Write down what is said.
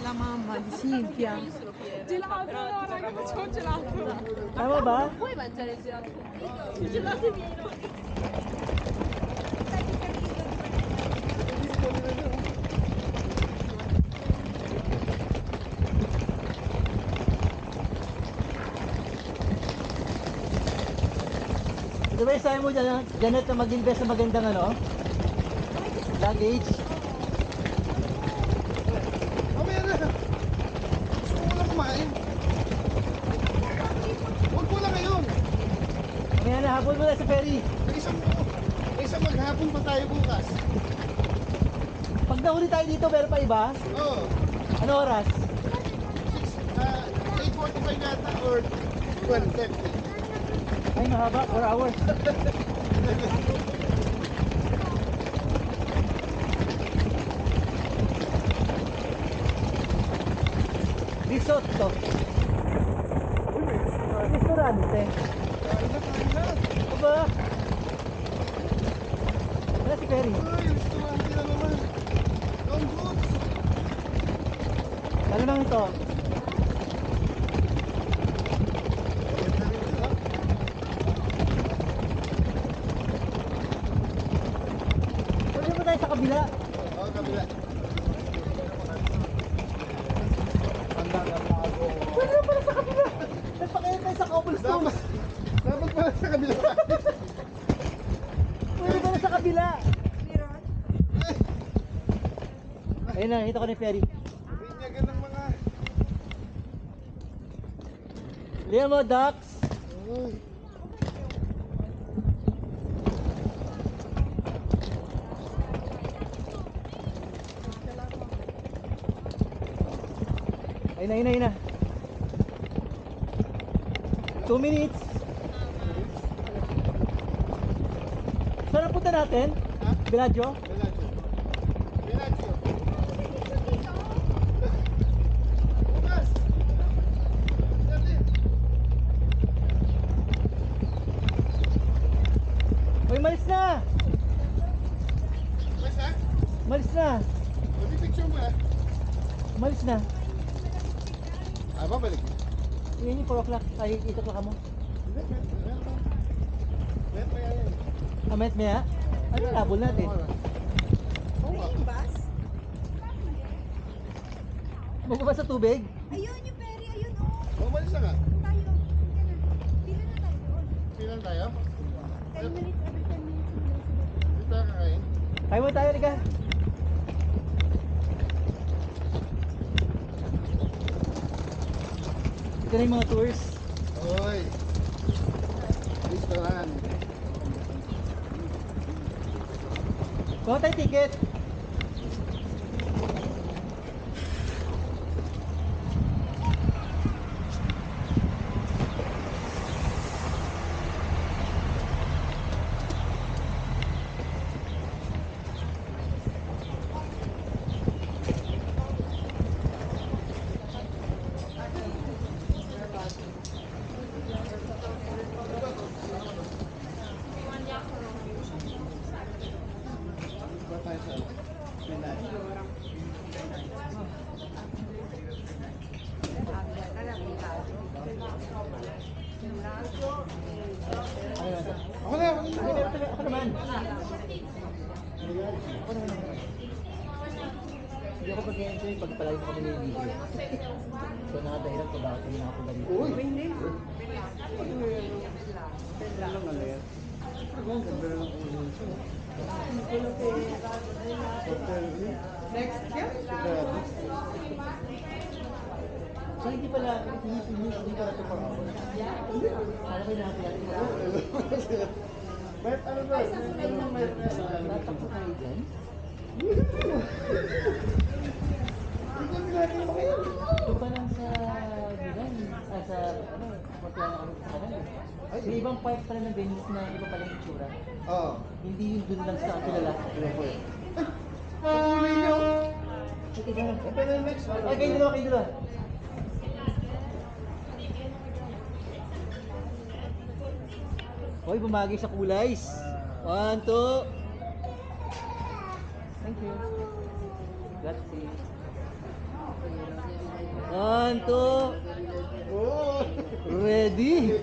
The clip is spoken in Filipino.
della mamma di Cinzia. Gelato, no, raga, facciamo gelato. Tama ba? Puoi mangiare il gelato conmigo? Il gelato è mio. Di ba sabi mo dyan, Janet, na mag-invest sa magandang ano? Luggage? Mamaya na. Gusto ko lang kumain. Huwag ko lang ngayon. Kaya nahabol mo na sa ferry. Isang maghapon pa tayo bukas. Pag nahuli tayo dito, meron pa iba? Oo. Ano oras? 8:45 yata or 12:30. Ay, mahaba, 4 hours. Risotto. Ristorante. Aba? Wala si Perry. Uy, restaurante na naman. Long goods. Ano nang ito? Pwede mo tayo sa kabila. Oo, kabila. Pwede mo pala sa kabila. Nagpakain tayo sa cobblestone. Dapat pala sa kabila. Pwede pala sa kabila. Ayun na, nakita ko na yung ferry. Binyagan ng mga... Liyan mo, ducks. Uy. Ayun na. 2 minutes. Saan na punta natin? Ha? Bellagio? Bellagio. Bellagio. Bukas. Dali. Uy, malis na! Basta? Malis na! Picture mo na. Malis na! Ah, babalik mo. Yan yung 4 o'clock. Ay, 8 o'clock mo. Hindi, meron. Meron pa yan. Amet maya? Ano yung labol natin? Oo nga. Yung bus? Magbaba sa tubig? Ayun yung Perry, ayun oh. Umalis na nga. Tayo. Pila na tayo doon. Pilan tayo? 10 minutes, every 10 minutes. Dito tayo kakain. Kaya mo tayo, Liga. Ito na yung mga tours. Oy. Restaurant. Kuha tayo ticket. Ba tayo sa Pinay. Ako na. Ako naman. Hindi ako mag-enjoy pag palagi mo kami nililigo. So nakadahilan ko bakit kami nakapunta dito. Uy. Hindi. Next year? So hindi pala, hindi pala ito 4 hours. Ano ba yung nakapilati mo? Mert, ano ba? Tatakbo tayo dyan? Ikot natin mo kayo. Doon pa lang sa Milan, sa ano, Portuano kami sa kanal. May ibang part pala ng Venice na iba pala yung itsura. Oo. Hindi yung doon lang sa kilala. Ayun po eh. Patuloy niyo. Sige na. Open na yung next one. Ay, kayo dalawa. Hoy, bumagi sa kulay. 1, 2. Thank you. Grazie. 1, 2, Oh! ready?